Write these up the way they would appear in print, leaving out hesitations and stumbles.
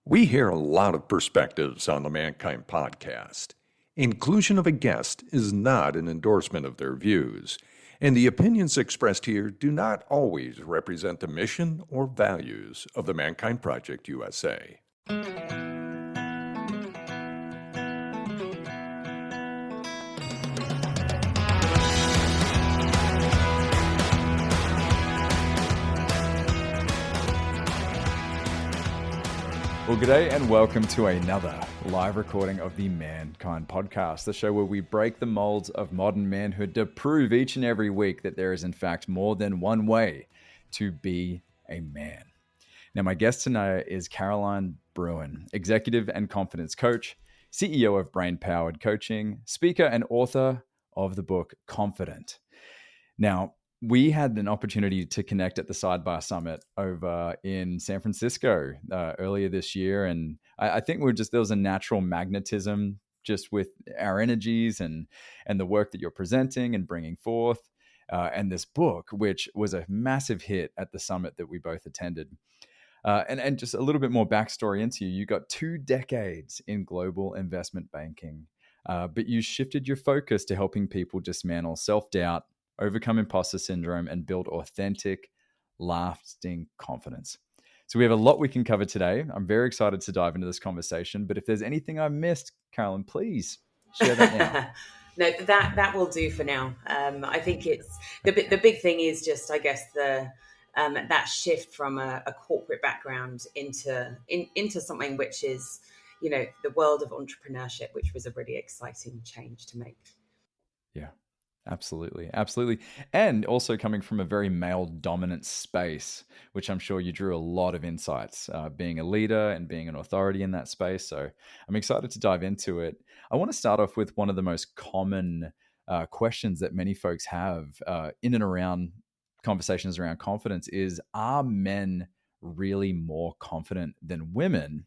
We hear a lot of perspectives on the Mankind podcast. Inclusion of a guest is not an endorsement of their views, and the opinions expressed here do not always represent the mission or values of the Mankind Project USA. Well, g'day and welcome to another live recording of the Mankind Podcast, the show where we break the molds of modern manhood to prove each and every week that there is in fact more than one way to be a man. Now, my guest tonight is Caroline Brewin, executive and confidence coach, CEO of Brain Powered Coaching, speaker and author of the book Confident. Now, we had an opportunity to connect at the Sidebar Summit over in San Francisco earlier this year. And I think there was a natural magnetism just with our energies and the work that you're presenting and bringing forth. And this book, which was a massive hit at the summit that we both attended. And just a little bit more backstory into you. You got 2 decades in global investment banking, but you shifted your focus to helping people dismantle self-doubt, overcome imposter syndrome, and build authentic, lasting confidence. So we have a lot we can cover today. I'm very excited to dive into this conversation, but if there's anything I missed, Caroline, please share that now. No, that will do for now. I think it's the big thing is just, I guess, that shift from a corporate background into something which is, the world of entrepreneurship, which was a really exciting change to make. Yeah. Absolutely. And also coming from a very male dominant space, which I'm sure you drew a lot of insights, being a leader and being an authority in that space. So I'm excited to dive into it. I want to start off with one of the most common questions that many folks have in and around conversations around confidence is, are men really more confident than women?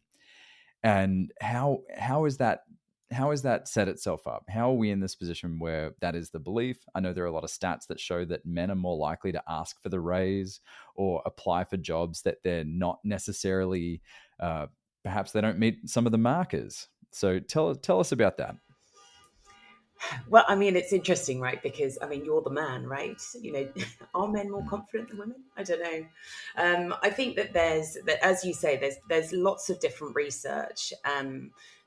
And how is that set itself up? How are we in this position where that is the belief? I know there are a lot of stats that show that men are more likely to ask for the raise or apply for jobs that they're not necessarily, perhaps they don't meet some of the markers. So tell us about that. Well, I mean, it's interesting, right? Because, you're the man, right? Are men more confident than women? I don't know. I think that as you say, there's lots of different research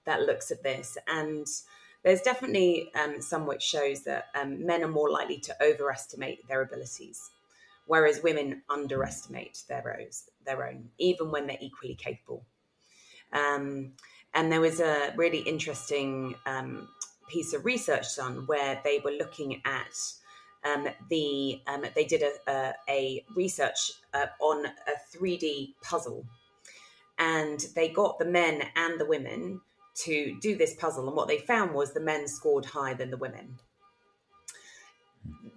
that looks at this. And there's definitely some which shows that men are more likely to overestimate their abilities, whereas women underestimate their own, even when they're equally capable. And there was a really interesting piece of research done where they were looking at they did a research on a 3D puzzle, and they got the men and the women to do this puzzle, and what they found was the men scored higher than the women.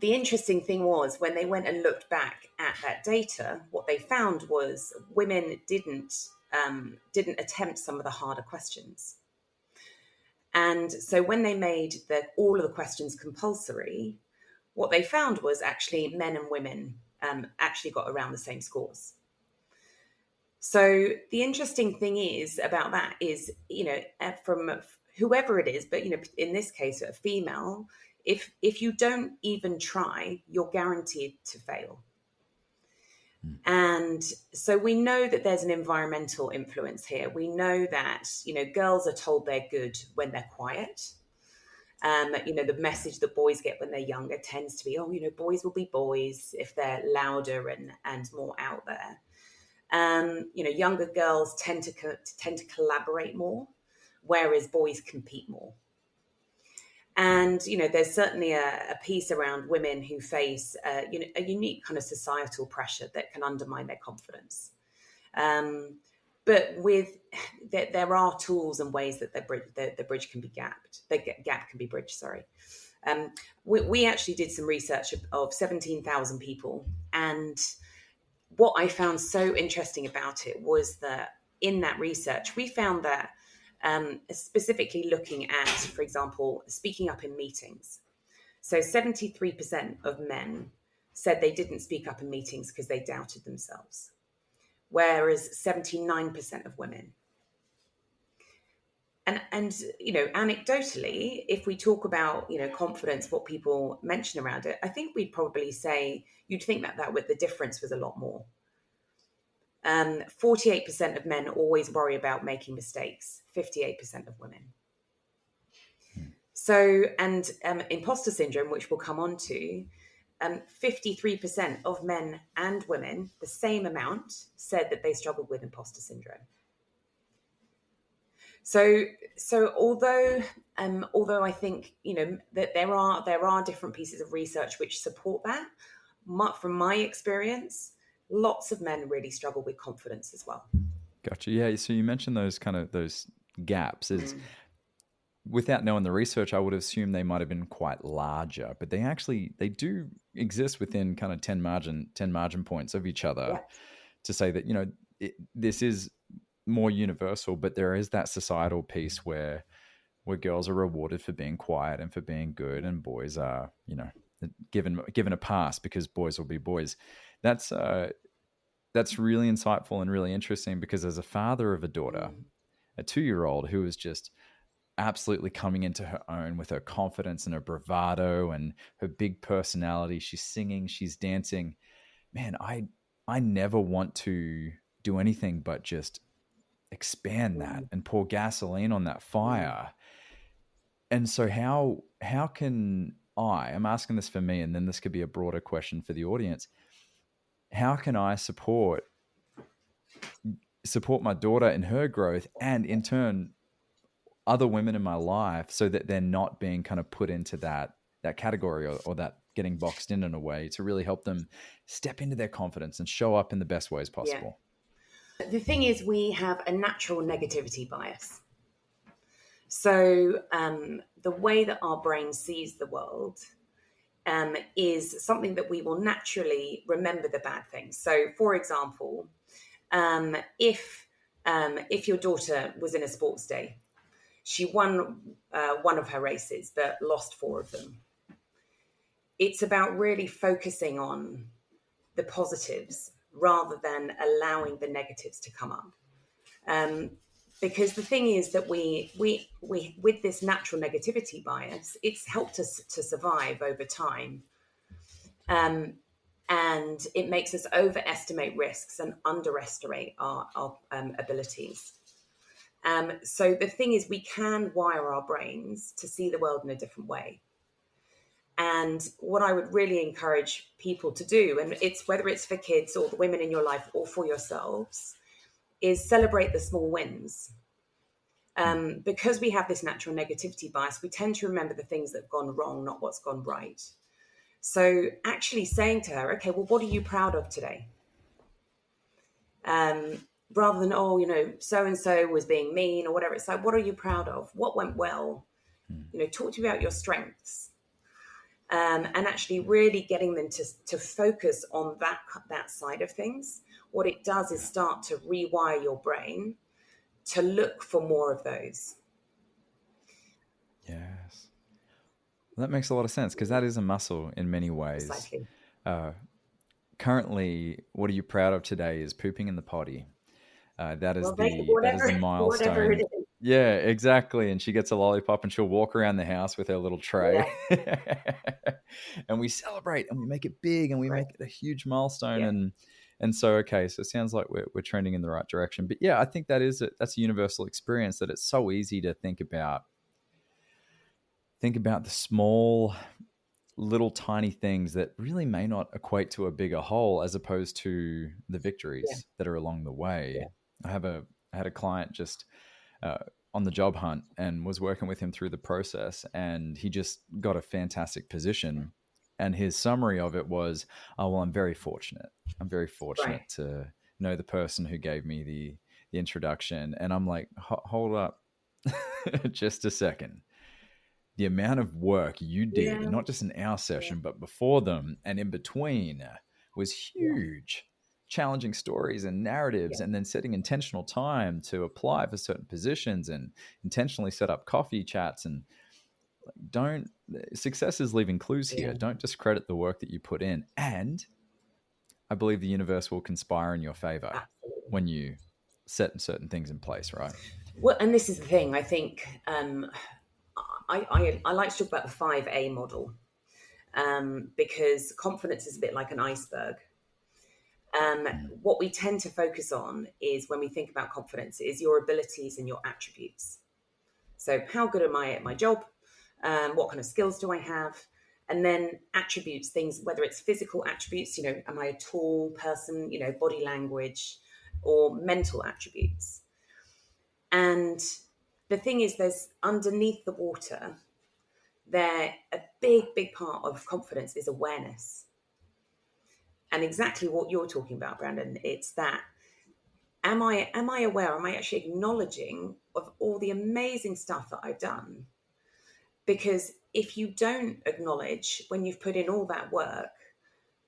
The interesting thing was when they went and looked back at that data, what they found was women didn't attempt some of the harder questions. And so when they made all of the questions compulsory, what they found was actually men and women actually got around the same scores. So the interesting thing is about that is, from whoever it is, but, in this case, a female, if you don't even try, you're guaranteed to fail. And so we know that there's an environmental influence here. We know that, girls are told they're good when they're quiet. The message that boys get when they're younger tends to be, boys will be boys if they're louder and more out there. Younger girls tend to collaborate more, whereas boys compete more. And, there's certainly a piece around women who face, a unique kind of societal pressure that can undermine their confidence. But there are tools and ways that the bridge can be gapped. The gap can be bridged, sorry. We actually did some research of 17,000 people. And what I found so interesting about it was that in that research, we found that specifically looking at, for example, speaking up in meetings. So 73% of men said they didn't speak up in meetings because they doubted themselves, whereas 79% of women and anecdotally, if we talk about confidence, what people mention around it, I think we'd probably say you'd think that with the difference was a lot more. 48% of men always worry about making mistakes. 58% of women. So, and imposter syndrome, which we'll come on to, 53% of men and women, the same amount, said that they struggled with imposter syndrome. So although I think that there are different pieces of research which support that, from my experience, lots of men really struggle with confidence as well. Gotcha. Yeah. So you mentioned those gaps. Without knowing the research, I would assume they might have been quite larger, but they do exist within kind of 10 margin points of each other. Yeah. To say that this is more universal, but there is that societal piece where girls are rewarded for being quiet and for being good, and boys are given a pass because boys will be boys. That's really insightful and really interesting, because as a father of a daughter, a 2-year-old who is just absolutely coming into her own with her confidence and her bravado and her big personality, she's singing, she's dancing, man, I never want to do anything but just expand that and pour gasoline on that fire. And so how can I'm asking this for me, and then this could be a broader question for the audience, how can I support my daughter in her growth, and in turn other women in my life, so that they're not being kind of put into that category, or that getting boxed in a way, to really help them step into their confidence and show up in the best ways possible? Yeah. The thing is, we have a natural negativity bias. So the way that our brain sees the world is something that we will naturally remember the bad things. So, for example, if your daughter was in a sports day, she won one of her races but lost 4 of them. It's about really focusing on the positives rather than allowing the negatives to come up. Because the thing is that we with this natural negativity bias, it's helped us to survive over time. And it makes us overestimate risks and underestimate our abilities. So the thing is, we can wire our brains to see the world in a different way. And what I would really encourage people to do, and it's whether it's for kids or the women in your life or for yourselves, is celebrate the small wins. Because we have this natural negativity bias, we tend to remember the things that have gone wrong, not what's gone right. So actually saying to her, okay, well, what are you proud of today? Rather than, so-and-so was being mean or whatever. It's like, what are you proud of? What went well? Talk to me about your strengths. And actually really getting them to focus on that side of things. What it does is start to rewire your brain to look for more of those. Yes. That makes a lot of sense, because that is a muscle in many ways. Precisely. Currently, what are you proud of today is pooping in the potty. That is the milestone. Whatever it is. Yeah, exactly. And she gets a lollipop and she'll walk around the house with her little tray. Yeah. And we celebrate and we make it big and we make it a huge milestone. Yeah. And so, okay, so it sounds like we're trending in the right direction. But yeah, I think that's a universal experience, that it's so easy to think about the small, little tiny things that really may not equate to a bigger whole, as opposed to the victories that are along the way. Yeah. I had a client just on the job hunt, and was working with him through the process, and he just got a fantastic position. And his summary of it was, oh, well, I'm very fortunate. I'm very fortunate to know the person who gave me the introduction. And I'm like, hold up just a second. The amount of work you did, not just in our session, but before them and in between, was huge. Challenging stories and narratives, and then setting intentional time to apply for certain positions and intentionally set up coffee chats. And success is leaving clues here. Don't discredit the work that you put in. And I believe the universe will conspire in your favor when you set certain things in place, right? Well, and this is the thing. I think I like to talk about the 5A model, because confidence is a bit like an iceberg. What we tend to focus on is, when we think about confidence, is your abilities and your attributes. So how good am I at my job? What kind of skills do I have? And then attributes, things, whether it's physical attributes, am I a tall person, body language, or mental attributes. And the thing is, there's underneath the water, a big part of confidence is awareness. And exactly what you're talking about, Brandon, it's that, am I aware, am I actually acknowledging of all the amazing stuff that I've done? Because if you don't acknowledge when you've put in all that work,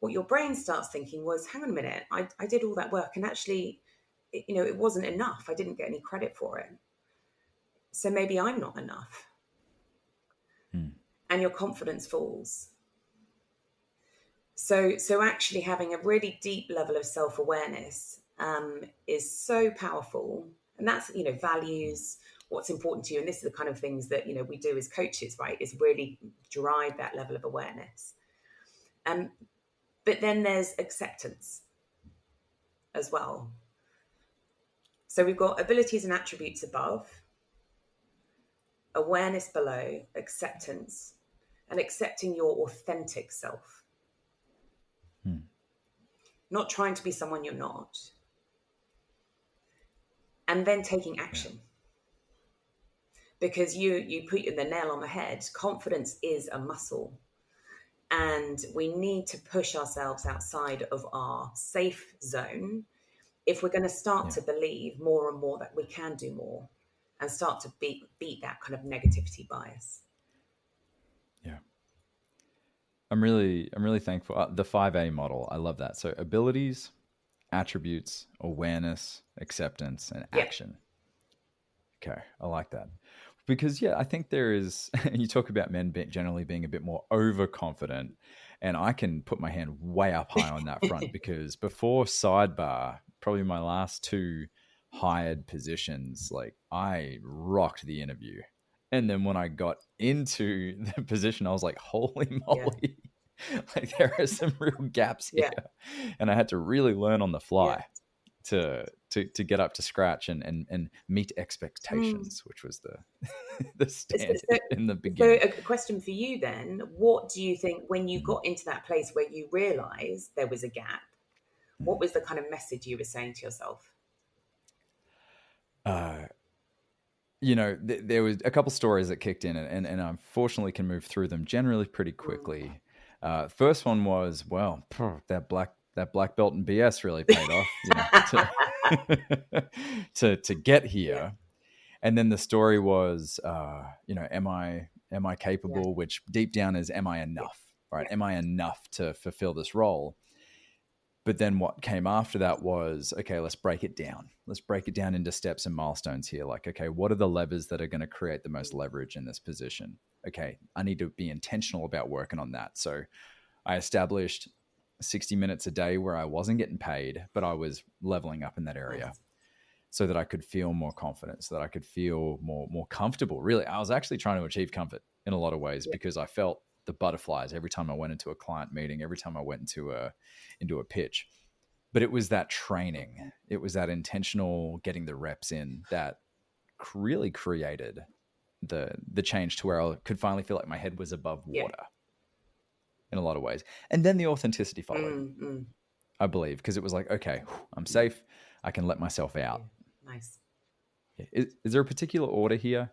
what your brain starts thinking was, hang on a minute, I did all that work, and actually, it wasn't enough. I didn't get any credit for it. So maybe I'm not enough. And your confidence falls. So actually having a really deep level of self-awareness is so powerful. And that's, values, what's important to you. And this is the kind of things that, we do as coaches, right? Is really drive that level of awareness. But then there's acceptance as well. So we've got abilities and attributes above, awareness below, acceptance, and accepting your authentic self. Not trying to be someone you're not. And then taking action. Because you put the nail on the head. Confidence is a muscle. And we need to push ourselves outside of our safe zone if we're going to start to believe more and more that we can do more, and start to beat that kind of negativity bias. Yeah. I'm really thankful. The 5A model, I love that. So abilities, attributes, awareness, acceptance, and action. Okay, I like that. Because, I think there is, you talk about men generally being a bit more overconfident, and I can put my hand way up high on that front because before Sidebar, probably my last 2 hired positions, like I rocked the interview. And then when I got into the position, I was like, holy moly, like there are some real gaps here. And I had to really learn on the fly to get up to scratch and meet expectations, which was the standard in the beginning. So a question for you then, what do you think, when you got into that place where you realized there was a gap, what was the kind of message you were saying to yourself? There was a couple stories that kicked in, and I unfortunately can move through them generally pretty quickly. First one was, that black belt in BS really paid off, to get here. And then the story was, am I capable? Which deep down is, am I enough? Right? Am I enough to fulfill this role? But then what came after that was, okay, let's break it down. Let's break it down into steps and milestones here. Like, okay, what are the levers that are going to create the most leverage in this position? Okay, I need to be intentional about working on that. So I established 60 minutes a day where I wasn't getting paid, but I was leveling up in that area so that I could feel more confident, so that I could feel more comfortable. Really, I was actually trying to achieve comfort in a lot of ways because I felt the butterflies every time I went into a client meeting, every time I went into a pitch. But it was that training, it was that intentional getting the reps in that really created the change to where I could finally feel like my head was above water in a lot of ways. And then the authenticity followed, I believe, because it was like, okay, I'm safe. I can let myself out. Nice. Is there a particular order here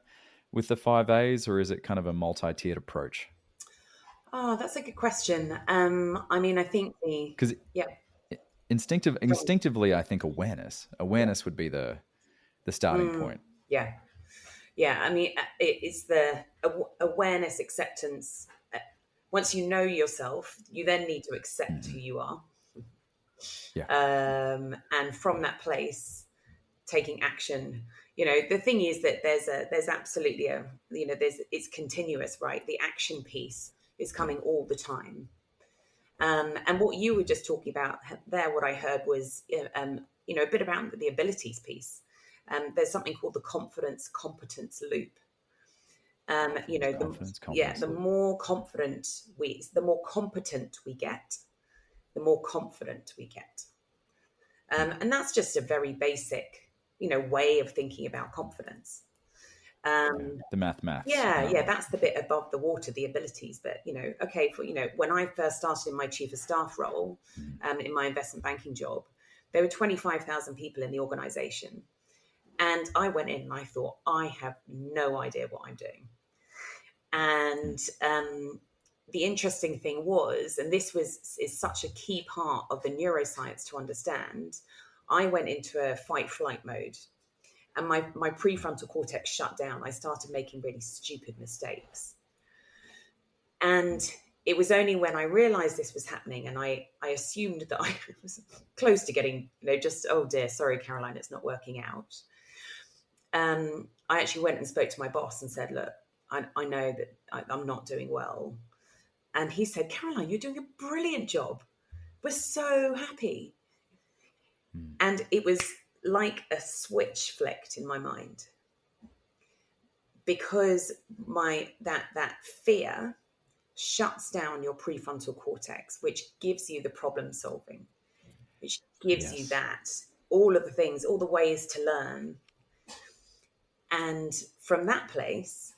with the 5As, or is it kind of a multi-tiered approach? Oh, that's a good question. I think because instinctively, I think awareness would be the starting point. Yeah. It's the awareness, acceptance. Once you know yourself, you then need to accept who you are. And from that place, taking action. The thing is that there's absolutely it's continuous, right? The action piece is coming all the time. And what you were just talking about there, what I heard was, a bit about the abilities piece. there's something called the confidence competence loop. The more confident the more competent we get, the more confident we get. And that's just a very basic, way of thinking about confidence. The maths. Yeah, that's the bit above the water, the abilities. But when I first started in my chief of staff role, in my investment banking job, there were 25,000 people in the organisation, and I went in and I thought, I have no idea what I'm doing. And the interesting thing was, and this is such a key part of the neuroscience to understand, I went into a fight-flight mode. And my prefrontal cortex shut down. I started making really stupid mistakes. And it was only when I realized this was happening and I assumed that I was close to getting, just, oh dear, sorry, Caroline, it's not working out. I actually went and spoke to my boss and said, look, I know that I'm not doing well. And he said, Caroline, you're doing a brilliant job. We're so happy. And it was like a switch flicked in my mind, because that fear shuts down your prefrontal cortex, which gives you the problem solving, which gives you that all of the things, all the ways to learn. And from that place,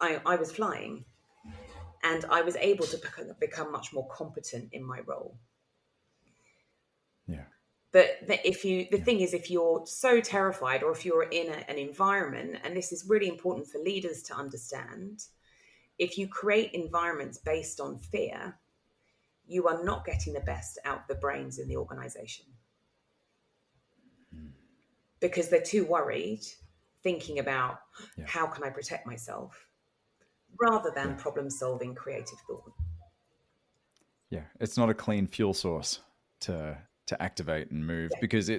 I was flying, and I was able to become much more competent in my role. Yeah. But the thing is, if you're so terrified, or if you're in an environment, and this is really important for leaders to understand, if you create environments based on fear, you are not getting the best out of the brains in the organization. Because they're too worried, thinking about how can I protect myself, rather than problem solving, creative thought. Yeah, it's not a clean fuel source to activate and move, because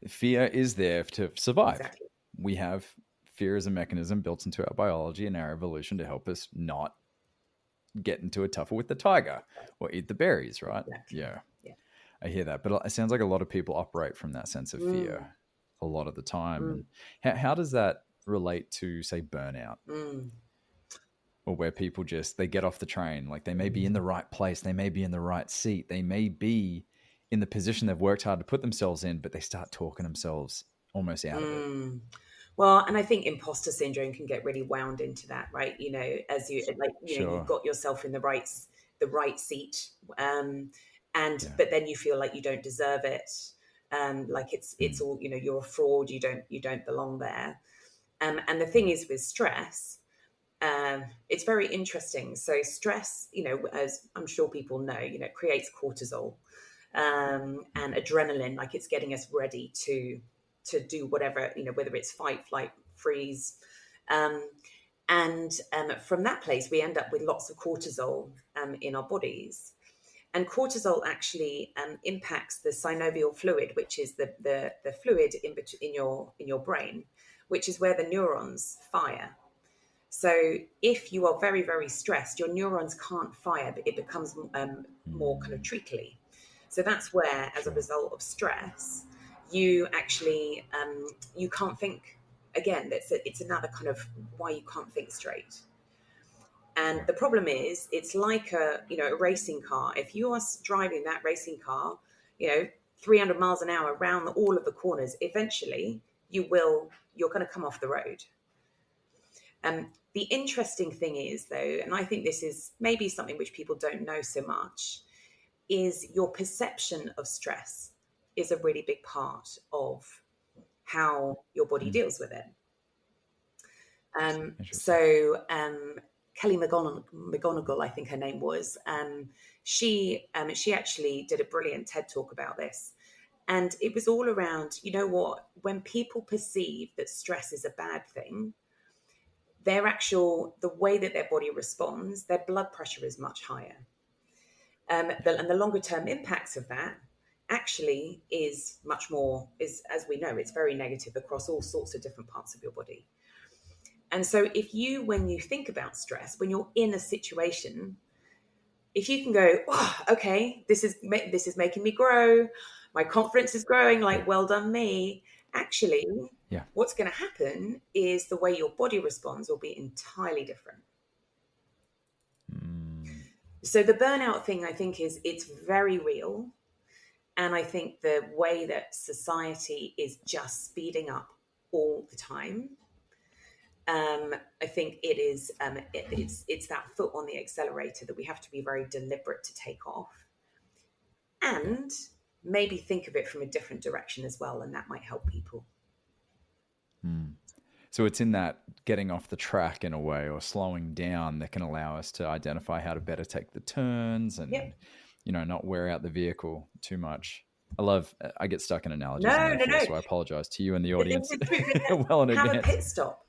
fear is there to survive. Exactly. We have fear as a mechanism built into our biology and our evolution to help us not get into a tussle with the tiger or eat the berries, right? Exactly. Yeah. I hear that. But it sounds like a lot of people operate from that sense of fear a lot of the time. And how does that relate to, say, burnout? Or where people they get off the train, like they may be in the right place, they may be in the right seat, they may be in the position they've worked hard to put themselves in, but they start talking themselves almost out of it. Well, and I think imposter syndrome can get really wound into that, right? As you've got yourself in the right seat, but then you feel like you don't deserve it, like it's all, you're a fraud, you don't belong there. And the thing is with stress, it's very interesting. So stress, as I'm sure people know, creates cortisol. And adrenaline, like it's getting us ready to do whatever, whether it's fight, flight, freeze. And from that place, we end up with lots of cortisol in our bodies. And cortisol actually impacts the synovial fluid, which is the fluid in your brain, which is where the neurons fire. So if you are very, very stressed, your neurons can't fire, but it becomes more kind of treacly. So that's where, as a result of stress, you actually you can't think. Again, it's another kind of why you can't think straight. And the problem is, it's like a racing car. If you are driving that racing car, 300 miles an hour around all of the corners, eventually you're going to come off the road. The interesting thing is, though, and I think this is maybe something which people don't know so much, is your perception of stress is a really big part of how your body deals with it. Kelly McGonigal, I think her name was, she actually did a brilliant TED talk about this. And it was all around, when people perceive that stress is a bad thing, the way that their body responds, their blood pressure is much higher. And the longer term impacts of that actually is much more, as we know, it's very negative across all sorts of different parts of your body. And so when you think about stress, when you're in a situation, if you can go, oh, okay, this is making me grow, my confidence is growing, like, well done me. Actually, Yeah. What's going to happen is the way your body responds will be entirely different. So the burnout thing, I think, it's very real. And I think the way that society is just speeding up all the time, I think it is it's that foot on the accelerator that we have to be very deliberate to take off, and maybe think of it from a different direction as well, and that might help people. So it's in that getting off the track in a way, or slowing down, that can allow us to identify how to better take the turns and, not wear out the vehicle too much. I get stuck in analogies so I apologize to you and the audience well in advance. Have a pit stop.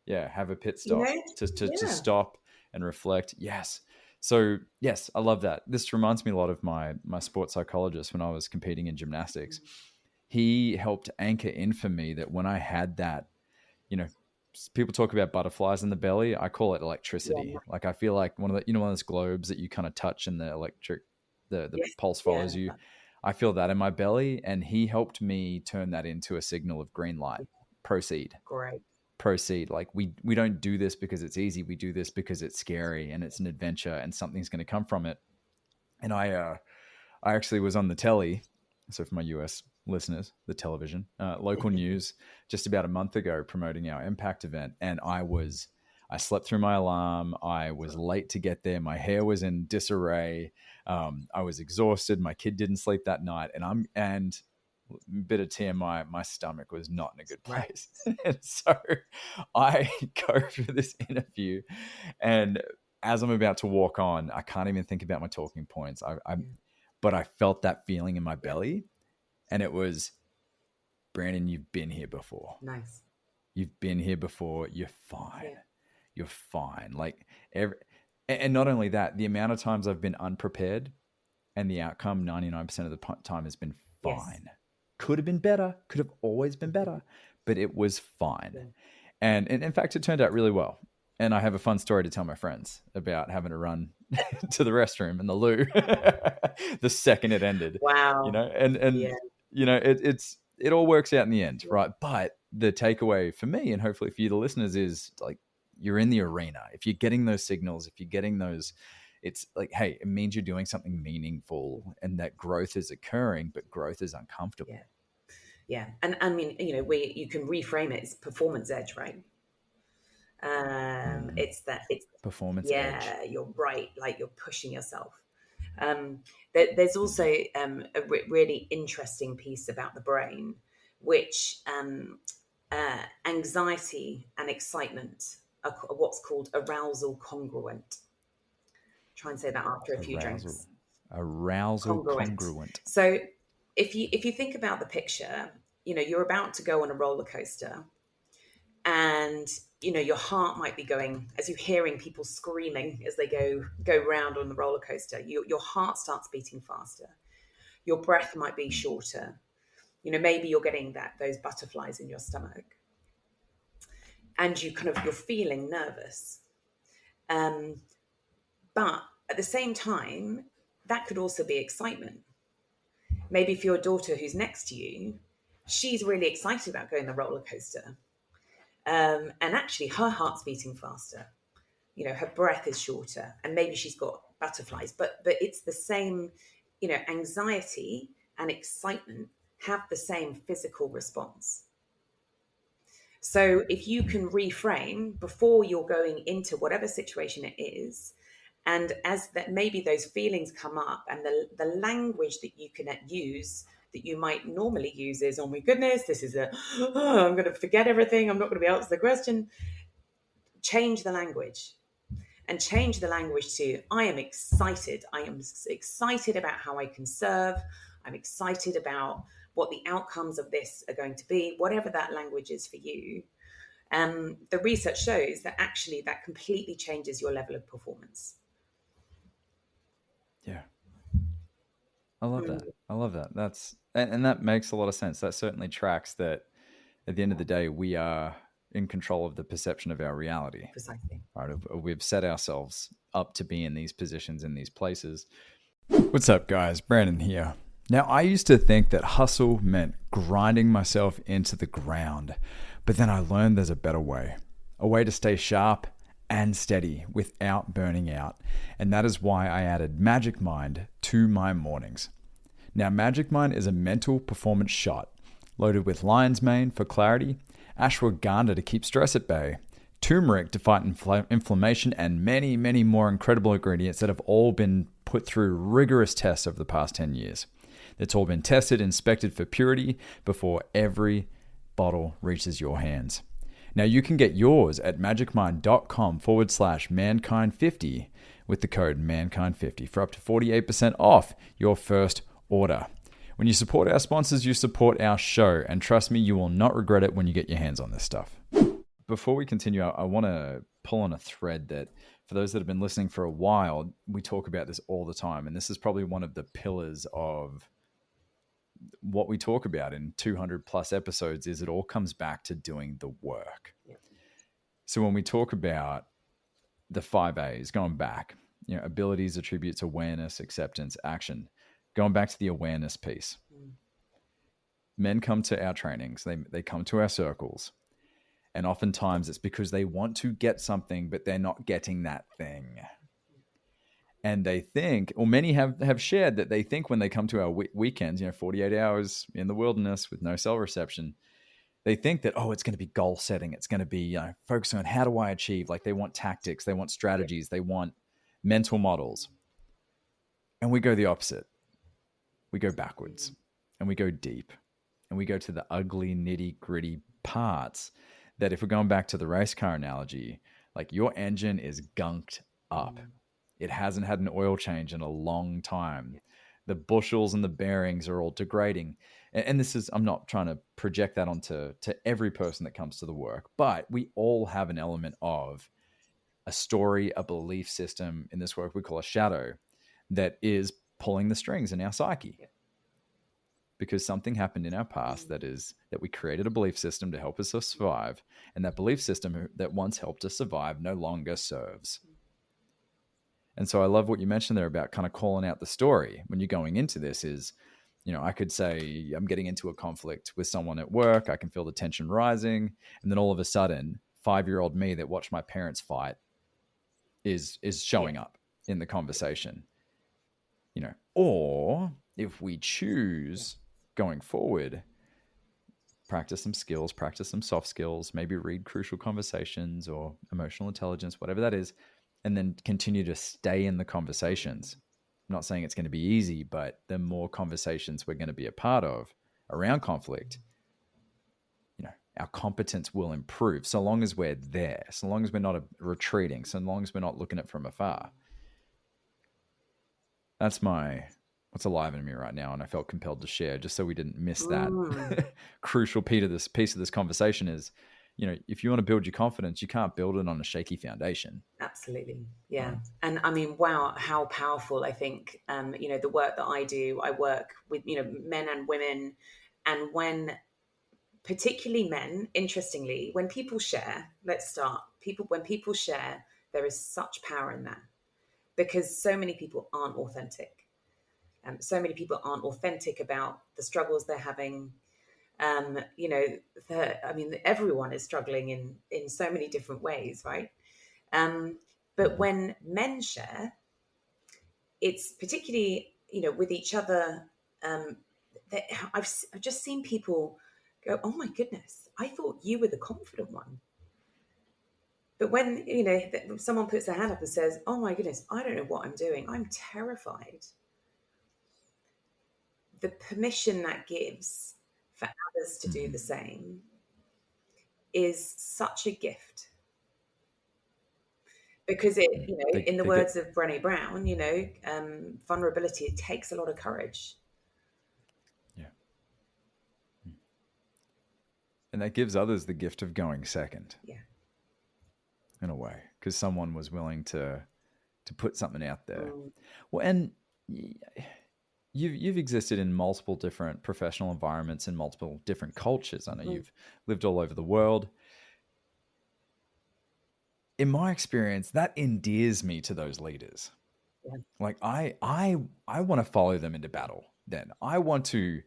Yeah, have a pit stop to stop and reflect. Yes. So yes, I love that. This reminds me a lot of my sports psychologist when I was competing in gymnastics. He helped anchor in for me that when I had that, people talk about butterflies in the belly. I call it electricity. Yeah. Like I feel like one of those globes that you kind of touch and the electric, the pulse follows you. I feel that in my belly, and he helped me turn that into a signal of green light. Proceed. Great. Proceed. Like we don't do this because it's easy. We do this because it's scary and it's an adventure and something's going to come from it. And I actually was on the telly. So for my US listeners, the television, local news, just about a month ago, promoting our Impact event. And I slept through my alarm. I was late to get there. My hair was in disarray. I was exhausted. My kid didn't sleep that night. And bit of TMI, my stomach was not in a good place. And so I go for this interview, and as I'm about to walk on, I can't even think about my talking points. But I felt that feeling in my belly, and it was, Brandon, you've been here before. Nice. You've been here before. You're fine. Yeah. You're fine. Like and not only that, the amount of times I've been unprepared, and the outcome 99% of the time has been fine. Yes. Could have been better, could have always been better, but it was fine. Yeah. And in fact, it turned out really well. And I have a fun story to tell my friends about having to run to the restroom in the loo the second it ended. Wow. It all works out in the end, right? But the takeaway for me, and hopefully for you, the listeners, is like, you're in the arena. If you're getting those signals, if you're getting those, it's like, hey, it means you're doing something meaningful and that growth is occurring, but growth is uncomfortable. Yeah. And I mean, you can reframe it as performance edge, right? It's performance edge. Yeah, you're right. Like, you're pushing yourself. There's also a really interesting piece about the brain, which anxiety and excitement are what's called arousal congruent. Try and say that after a few drinks. Arousal congruent. So if you think about the picture, you're about to go on a roller coaster, and your heart might be going as you're hearing people screaming as they go round on the roller coaster. Your heart starts beating faster. Your breath might be shorter. Maybe you're getting those butterflies in your stomach, and you're feeling nervous. But at the same time, that could also be excitement. Maybe for your daughter who's next to you, she's really excited about going the roller coaster. And actually her heart's beating faster. Her breath is shorter, and maybe she's got butterflies, but it's the same, anxiety and excitement have the same physical response. So if you can reframe before you're going into whatever situation it is, and as that maybe those feelings come up, and the language that you can use that you might normally use is, oh my goodness, this is I'm going to forget everything, I'm not going to be able to answer the question. Change the language, and change the language to, I am excited about how I can serve. I'm excited about what the outcomes of this are going to be, whatever that language is for you. The research shows that actually that completely changes your level of performance. Yeah. I love that. And that makes a lot of sense. That certainly tracks that at the end of the day, we are in control of the perception of our reality. Precisely. Right? We've set ourselves up to be in these positions, in these places. What's up, guys? Brandon here. Now, I used to think that hustle meant grinding myself into the ground, but then I learned there's a way to stay sharp and steady without burning out. And that is why I added Magic Mind to my mornings. Now, Magic Mind is a mental performance shot loaded with lion's mane for clarity, ashwagandha to keep stress at bay, turmeric to fight inflammation, and many, many more incredible ingredients that have all been put through rigorous tests over the past 10 years. It's all been tested, inspected for purity before every bottle reaches your hands. Now you can get yours at magicmind.com/mankind50 with the code mankind50 for up to 48% off your first order. When you support our sponsors, you support our show, and trust me, you will not regret it when you get your hands on this stuff. Before we continue, I want to pull on a thread that for those that have been listening for a while, we talk about this all the time, and this is probably one of the pillars of what we talk about in 200 plus episodes is it all comes back to doing the work. Yeah. So when we talk about the 5 A's, going back, abilities, attributes, awareness, acceptance, action, going back to the awareness piece. Men come to our trainings, they come to our circles, and oftentimes it's because they want to get something, but they're not getting that thing. And they think, or many have shared that they think when they come to our weekends, 48 hours in the wilderness with no cell reception, they think that, it's going to be goal setting. It's going to be focusing on how do I achieve? Like they want tactics, they want strategies, they want mental models. And we go the opposite. We go backwards and we go deep and we go to the ugly, nitty gritty parts that if we're going back to the race car analogy, like your engine is gunked up. It hasn't had an oil change in a long time. The bushels and the bearings are all degrading. And this is, I'm not trying to project that onto every person that comes to the work, but we all have an element of a story, a belief system in this work we call a shadow that is pulling the strings in our psyche. Because something happened in our past that we created a belief system to help us survive. And that belief system that once helped us survive no longer serves. And so I love what you mentioned there about kind of calling out the story when you're going into this is, I could say I'm getting into a conflict with someone at work. I can feel the tension rising. And then all of a sudden, 5-year-old me that watched my parents fight is showing up in the conversation, or if we choose going forward, practice some skills, practice some soft skills, maybe read crucial conversations or emotional intelligence, whatever that is, and then continue to stay in the conversations. I'm not saying it's going to be easy, but the more conversations we're going to be a part of around conflict, our competence will improve so long as we're there, so long as we're not retreating, so long as we're not looking at it from afar. That's what's alive in me right now, and I felt compelled to share just so we didn't miss that crucial piece of this conversation is, if you want to build your confidence, you can't build it on a shaky foundation. Absolutely. Yeah. And I mean, wow, how powerful. I think, the work that I do, I work with, men and women. And when, particularly men, interestingly, when people share, when people share, there is such power in that because so many people aren't authentic. So many people aren't authentic about the struggles they're having. Everyone is struggling in so many different ways, right? But when men share, it's particularly, with each other. I've just seen people go, "Oh my goodness, I thought you were the confident one." But when, someone puts their hand up and says, "Oh my goodness, I don't know what I'm doing. I'm terrified." The permission that gives for others to do the same is such a gift. Because in the words of Brené Brown, vulnerability, it takes a lot of courage. Yeah. And that gives others the gift of going second. Yeah. In a way, because someone was willing to put something out there. Well, and you've existed in multiple different professional environments in multiple different cultures. I know you've lived all over the world. In my experience, that endears me to those leaders. Yeah. Like I want to follow them into battle then. I want to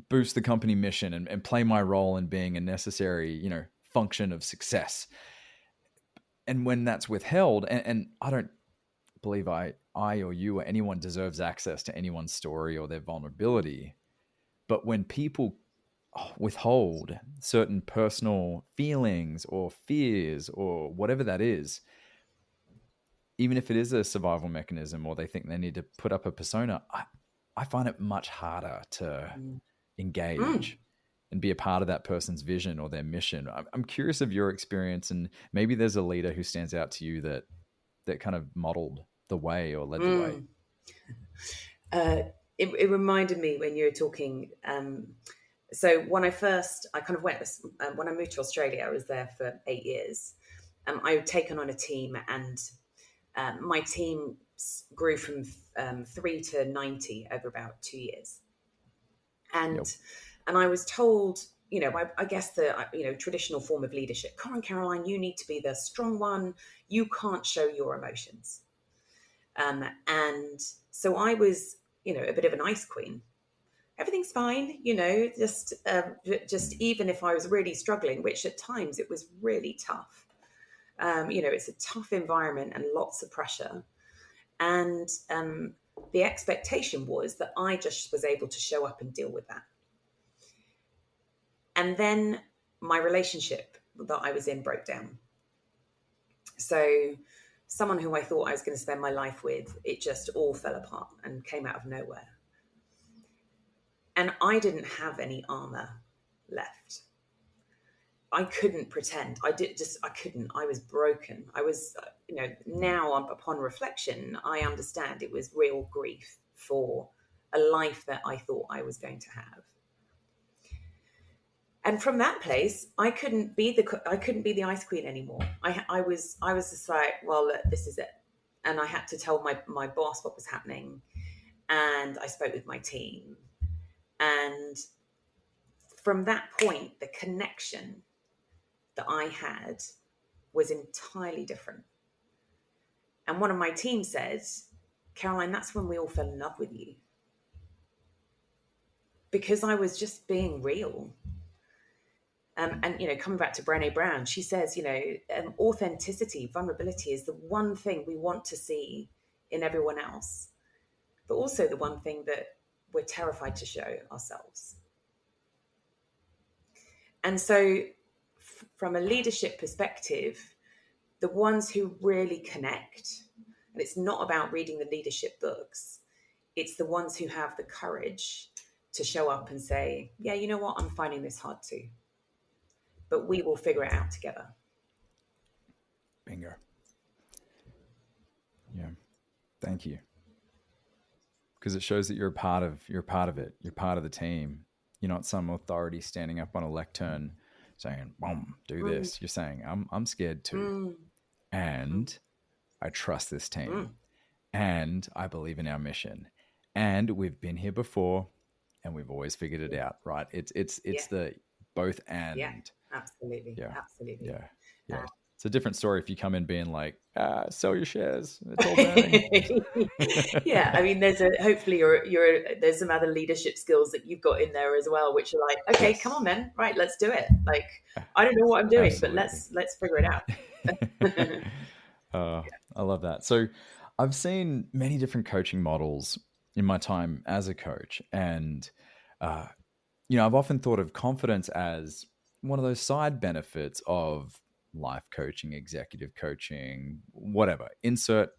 boost the company mission and play my role in being a necessary, function of success. And when that's withheld, and I don't believe I or you or anyone deserves access to anyone's story or their vulnerability, but when people withhold certain personal feelings or fears or whatever that is, even if it is a survival mechanism or they think they need to put up a persona, I find it much harder to engage and be a part of that person's vision or their mission. I'm curious of your experience, and maybe there's a leader who stands out to you that kind of modeled the way or led the way. It reminded me when you were talking. So when I kind of went, when I moved to Australia, I was there for 8 years. I had taken on a team, and my team grew from 3 to 90 over about 2 years. And I was told, I guess the traditional form of leadership. Come on, Caroline, you need to be the strong one. You can't show your emotions. And so I was, a bit of an ice queen. Everything's fine, just even if I was really struggling, which at times it was really tough. It's a tough environment and lots of pressure. And the expectation was that I just was able to show up and deal with that. And then my relationship that I was in broke down. So someone who I thought I was going to spend my life with, it just all fell apart and came out of nowhere. And I didn't have any armor left. I couldn't pretend. I couldn't. I was broken. I was, now upon reflection, I understand it was real grief for a life that I thought I was going to have. And from that place, I couldn't be the ice queen anymore. I was just like, well, this is it. And I had to tell my boss what was happening. And I spoke with my team. And from that point, the connection that I had was entirely different. And one of my team said, Caroline, that's when we all fell in love with you. Because I was just being real. And, coming back to Brené Brown, she says, authenticity, vulnerability is the one thing we want to see in everyone else, but also the one thing that we're terrified to show ourselves. And so from a leadership perspective, the ones who really connect, and it's not about reading the leadership books, it's the ones who have the courage to show up and say, yeah, you know what, I'm finding this hard too. But we will figure it out together. Bingo. Yeah. Thank you. Because it shows that you're part of it. You're part of the team. You're not some authority standing up on a lectern saying, boom, do this. You're saying, I'm scared too. And I trust this team. And I believe in our mission. And we've been here before and we've always figured it out, right? It's the both and. Yeah. Absolutely. Yeah. Absolutely. Yeah. It's a different story if you come in being like, sell your shares. It's all burning. Yeah. I mean, hopefully there's some other leadership skills that you've got in there as well, which are like, okay, come on, man. Right. Let's do it. Like, I don't know what I'm doing, Absolutely. but let's figure it out. I love that. So I've seen many different coaching models in my time as a coach. And, I've often thought of confidence as one of those side benefits of life coaching, executive coaching, whatever, insert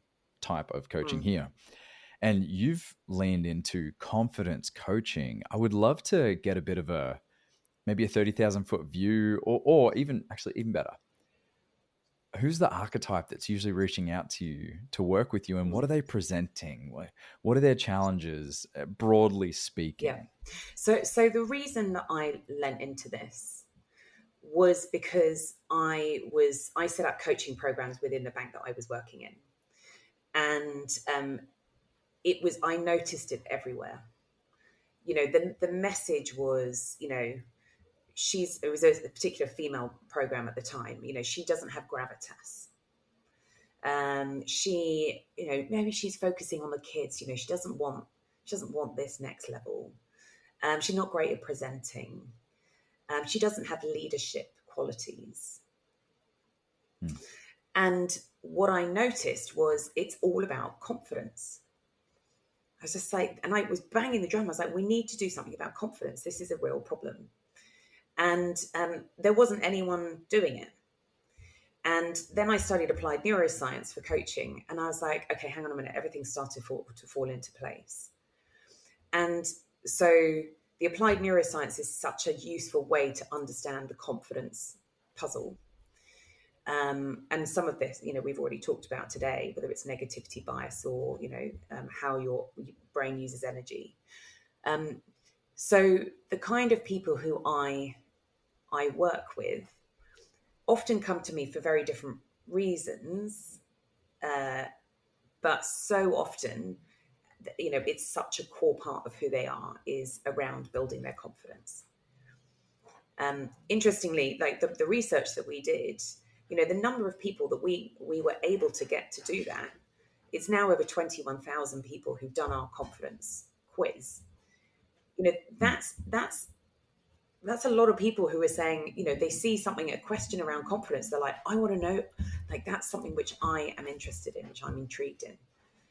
type of coaching here. And you've leaned into confidence coaching. I would love to get a bit of maybe a 30,000 foot view or even better. Who's the archetype that's usually reaching out to you to work with you, and what are they presenting? What are their challenges, broadly speaking? Yeah. So the reason that I lent into this was because I set up coaching programs within the bank that I was working in. And I noticed it everywhere. The message was, it was a particular female program at the time. She doesn't have gravitas. She, maybe she's focusing on the kids. She doesn't want She doesn't want this next level. She's not great at presenting. She doesn't have leadership qualities. And what I noticed was it's all about confidence. I was just like, and I was banging the drum. I was like, we need to do something about confidence. This is a real problem. And there wasn't anyone doing it. And then I studied applied neuroscience for coaching. And I was like, okay, hang on a minute. Everything started to fall into place. And so the applied neuroscience is such a useful way to understand the confidence puzzle. And some of this, we've already talked about today, whether it's negativity bias or, how your brain uses energy. So the kind of people who I work with often come to me for very different reasons, but so often, it's such a core part of who they are is around building their confidence. Interestingly, like the research that we did, the number of people that we were able to get to do that, it's now over 21,000 people who've done our confidence quiz. That's a lot of people who are saying, they see something, a question around confidence. They're like, I want to know, like, that's something which I am interested in, which I'm intrigued in.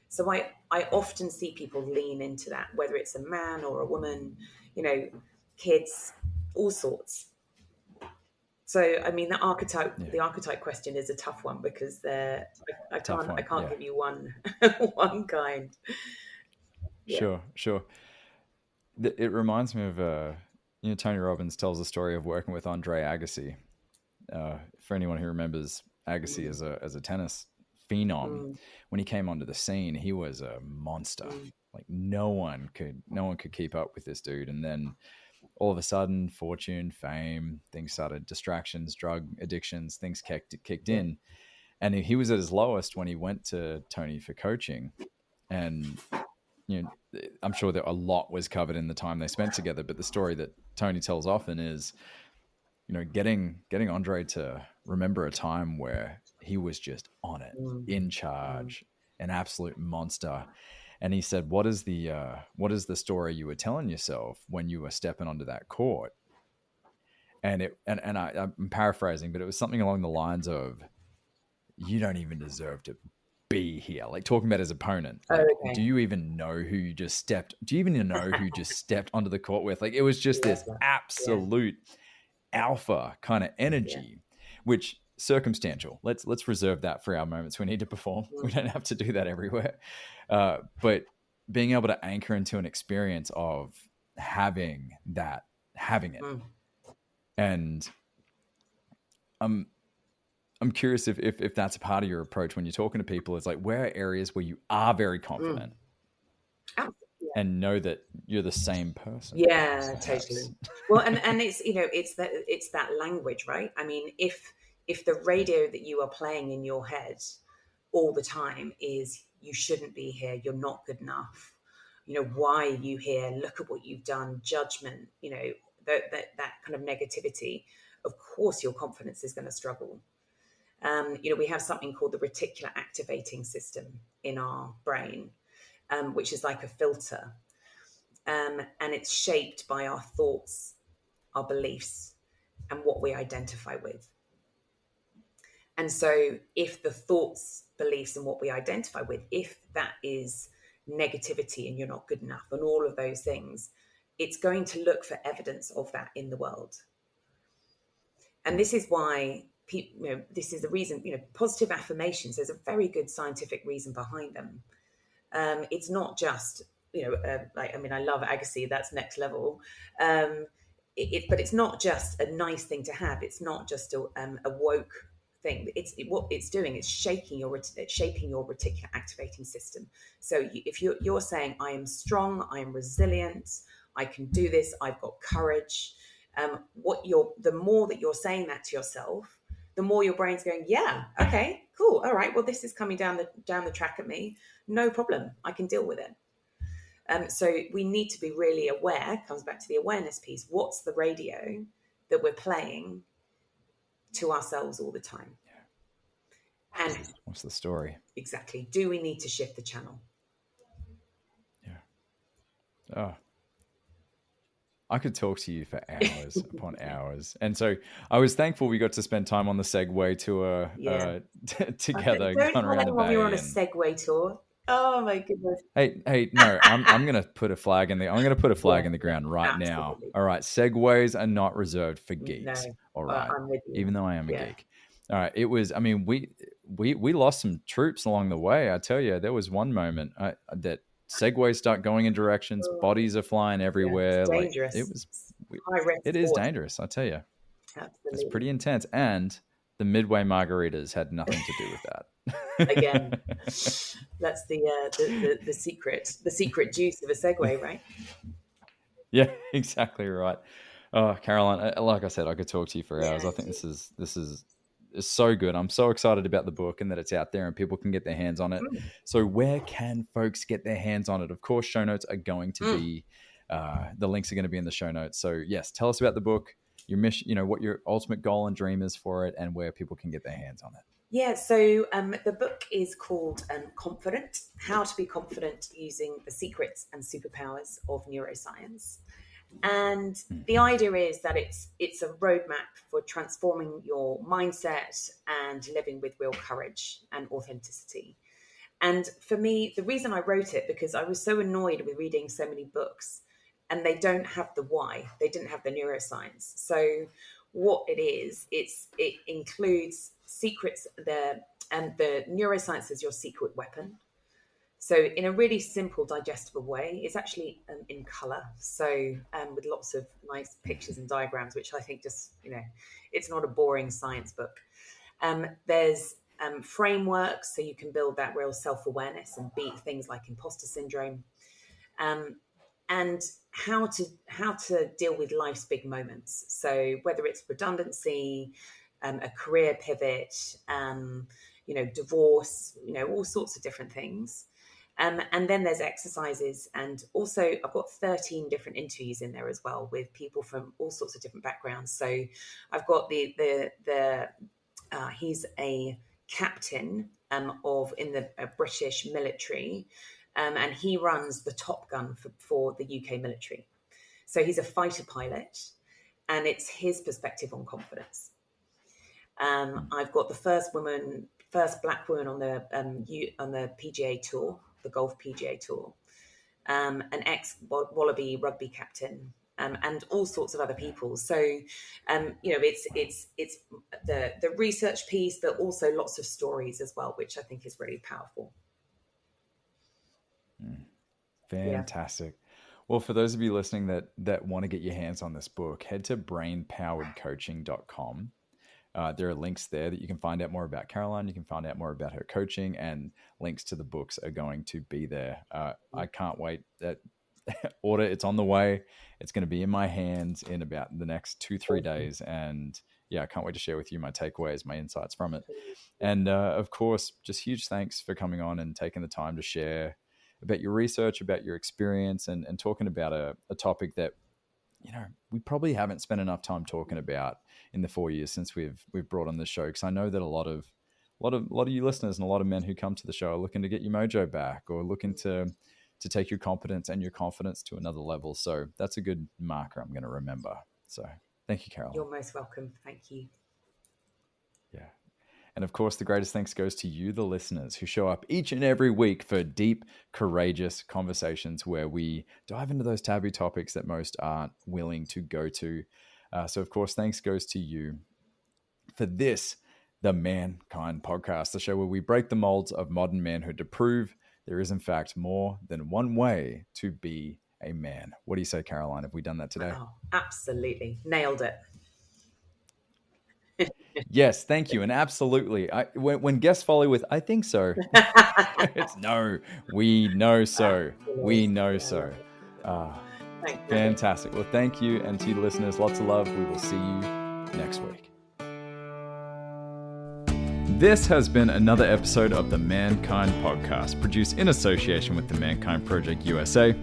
So I often see people lean into that, whether it's a man or a woman, kids, all sorts. So, I mean, the archetype question is a tough one because I can't give you one kind. Yeah. Sure. It reminds me of, Tony Robbins tells the story of working with Andre Agassi. For anyone who remembers Agassi as a tennis phenom, when he came onto the scene, he was a monster. Like no one could keep up with this dude. And then all of a sudden, fortune, fame, things started, distractions, drug addictions, things kicked in. And he was at his lowest when he went to Tony for coaching. And, I'm sure that a lot was covered in the time they spent together. But the story that Tony tells often is, getting Andre to remember a time where he was just on it, in charge, an absolute monster. And he said, what is the story you were telling yourself when you were stepping onto that court? And I'm paraphrasing, but it was something along the lines of, you don't even deserve to be here. Like talking about his opponent. Like, okay. Do you even know who you just stepped onto the court with? Like it was just this absolute alpha kind of energy, which circumstantial. Let's reserve that for our moments we need to perform. We don't have to do that everywhere. But being able to anchor into an experience of having it. And I'm curious if that's a part of your approach when you're talking to people. It's like, where are areas where you are very confident and know that you're the same person? Yeah, totally. Well, and it's it's that language, right? I mean, if the radio that you are playing in your head all the time is you shouldn't be here, you're not good enough, why are you here? Look at what you've done, judgment, that kind of negativity. Of course, your confidence is going to struggle. We have something called the reticular activating system in our brain, which is like a filter. And it's shaped by our thoughts, our beliefs, and what we identify with. And so if the thoughts, beliefs, and what we identify with, if that is negativity and you're not good enough and all of those things, it's going to look for evidence of that in the world. And this is why this is the reason, positive affirmations, there's a very good scientific reason behind them. It's not just, I love Agassi, that's next level. But it's not just a nice thing to have. It's not just a woke thing. What it's doing is shaping your reticular activating system. So if you're saying, I am strong, I am resilient, I can do this, I've got courage. The more that you're saying that to yourself, the more your brain's going, yeah, okay, cool, all right, well, this is coming down the track at me, no problem, I can deal with it. So we need to be really aware, comes back to the awareness piece. What's the radio that we're playing to ourselves all the time? And what's the story? Exactly. Do we need to shift the channel? Yeah. Oh, I could talk to you for hours upon hours. And so I was thankful we got to spend time on the Segway tour together, Don't going tell around the anyone you're on bay. a Segway tour. Oh my goodness. Hey, no, I'm gonna put a flag in the ground right now. Absolutely. All right, Segways are not reserved for geeks. No, All right, I'm with you. even though I am a geek. All right, it was. I mean, we lost some troops along the way. I tell you, there was one moment that Segways start going in directions, bodies are flying everywhere. It's dangerous. Like it was. High risk It is sport. dangerous. I tell you, Absolutely. it's pretty intense. And the Midway margaritas had nothing to do with that. Again, that's the secret juice of a Segway, right? Yeah, exactly right. Oh, Caroline, like I said, I could talk to you for hours. Yeah, I think this is so good. I'm so excited about the book and that it's out there and people can get their hands on it. So where can folks get their hands on it? Of course, show notes are going to be, the links are going to be in the show notes. So yes, tell us about the book, your mission, what your ultimate goal and dream is for it, and where people can get their hands on it. Yeah, so the book is called Confident, How to Be Confident Using the Secrets and Superpowers of Neuroscience. And the idea is that it's a roadmap for transforming your mindset and living with real courage and authenticity. And for me, the reason I wrote it, because I was so annoyed with reading so many books and they don't have the why, they didn't have the neuroscience. So what it is, it includes secrets, the neuroscience is your secret weapon. So in a really simple, digestible way, it's actually in color. So with lots of nice pictures and diagrams, which I think just, it's not a boring science book. There's frameworks, so you can build that real self-awareness and beat things like imposter syndrome. And how to deal with life's big moments. So whether it's redundancy, a career pivot, divorce, all sorts of different things. And then there's exercises, and also I've got 13 different interviews in there as well with people from all sorts of different backgrounds. So I've got he's a captain in the British military, and he runs the Top Gun for the UK military. So he's a fighter pilot, and it's his perspective on confidence. I've got the first black woman on the PGA Tour, the Golf PGA Tour, an ex-Wallaby rugby captain, and all sorts of other people. So, it's the research piece, but also lots of stories as well, which I think is really powerful. Fantastic. Yeah. Well, for those of you listening that want to get your hands on this book, head to brainpoweredcoaching.com. There are links there that you can find out more about Caroline. You can find out more about her coaching, and links to the books are going to be there. I can't wait. That order, it's on the way. It's going to be in my hands in about the next 2-3 days. And yeah, I can't wait to share with you my takeaways, my insights from it. And of course, just huge thanks for coming on and taking the time to share about your research, about your experience, and talking about a topic that, we probably haven't spent enough time talking about in the 4 years since we've brought on this show. Because I know that a lot of you listeners and a lot of men who come to the show are looking to get your mojo back, or looking to take your competence and your confidence to another level. So that's a good marker I'm going to remember. So thank you, Caroline. You're most welcome. Thank you. Yeah. And of course, the greatest thanks goes to you, the listeners, who show up each and every week for deep, courageous conversations where we dive into those taboo topics that most aren't willing to go to. So, of course, thanks goes to you for this, the Mankind Podcast, the show where we break the molds of modern manhood to prove there is, in fact, more than one way to be a man. What do you say, Caroline? Have we done that today? Oh, absolutely. Nailed it. Yes, thank you. And absolutely. When guests follow with, I think so, it's no, we know so. Absolutely. We know so. Fantastic. Well, thank you. And to you listeners, lots of love. We will see you next week. This has been another episode of the Mankind Podcast, produced in association with the Mankind Project USA.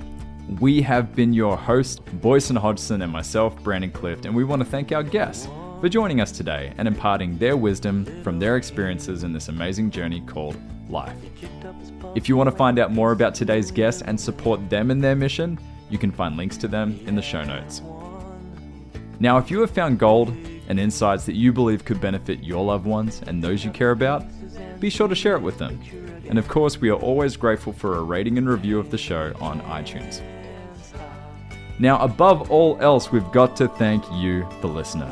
We have been your host, Boyson Hodgson, and myself, Brandon Clift, and we want to thank our guests for joining us today and imparting their wisdom from their experiences in this amazing journey called life. If you want to find out more about today's guests and support them in their mission, You can find links to them in the show notes. Now, if you have found gold and insights that you believe could benefit your loved ones and those you care about, be sure to share it with them. And of course, we are always grateful for a rating and review of the show on iTunes. Now, above all else, we've got to thank you, the listener,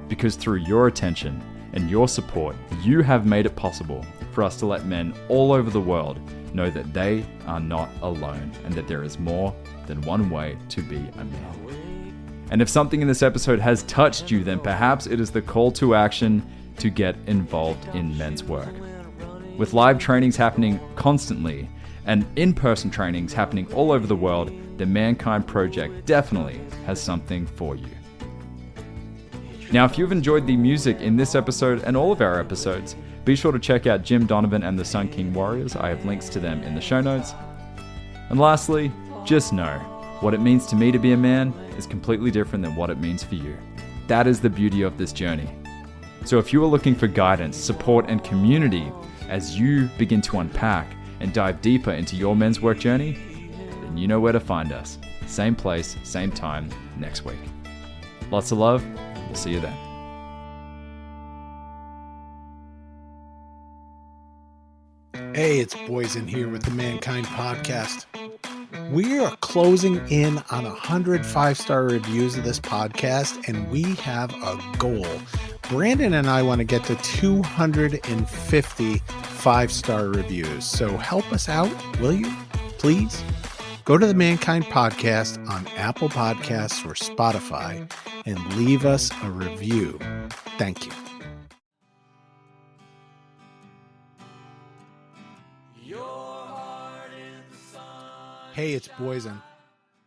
because through your attention and your support, you have made it possible for us to let men all over the world know that they are not alone and that there is more than one way to be a man. And if something in this episode has touched you, then perhaps it is the call to action to get involved in men's work. With live trainings happening constantly and in-person trainings happening all over the world, the Mankind Project definitely has something for you. Now, if you've enjoyed the music in this episode and all of our episodes, be sure to check out Jim Donovan and the Sun King Warriors. I have links to them in the show notes. And lastly, just know, what it means to me to be a man is completely different than what it means for you. That is the beauty of this journey. So if you are looking for guidance, support, and community as you begin to unpack and dive deeper into your men's work journey, then you know where to find us. Same place, same time, next week. Lots of love. We'll see you then. Hey, it's Boysen here with the Mankind Podcast. We are closing in on 100 5-star reviews of this podcast, and we have a goal. Brandon and I want to get to 250 5-star reviews. So help us out, will you? Please go to the Mankind Podcast on Apple Podcasts or Spotify and leave us a review. Thank you. Hey, it's Boysen.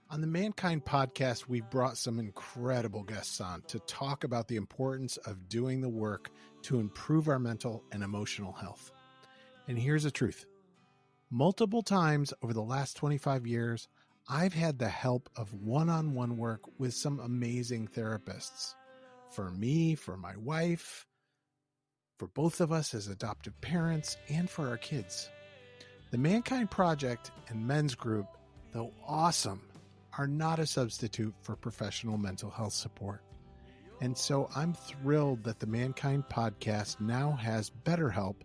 On the Mankind Podcast, we've brought some incredible guests on to talk about the importance of doing the work to improve our mental and emotional health. And here's the truth. Multiple times over the last 25 years, I've had the help of one-on-one work with some amazing therapists. For me, for my wife, for both of us as adoptive parents, and for our kids. The Mankind Project and Men's Group, though awesome, are not a substitute for professional mental health support. And so I'm thrilled that the Mankind Podcast now has BetterHelp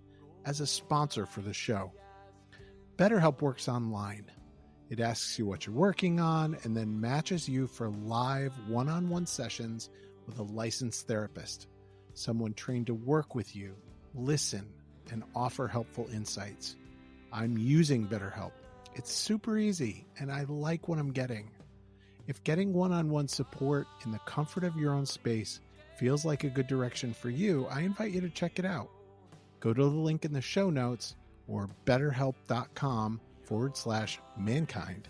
as a sponsor for the show. BetterHelp works online. It asks you what you're working on and then matches you for live one-on-one sessions with a licensed therapist, someone trained to work with you, listen, and offer helpful insights. I'm using BetterHelp. It's super easy, and I like what I'm getting. If getting one-on-one support in the comfort of your own space feels like a good direction for you, I invite you to check it out. Go to the link in the show notes or betterhelp.com/mankind.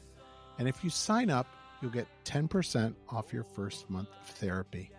And if you sign up, you'll get 10% off your first month of therapy.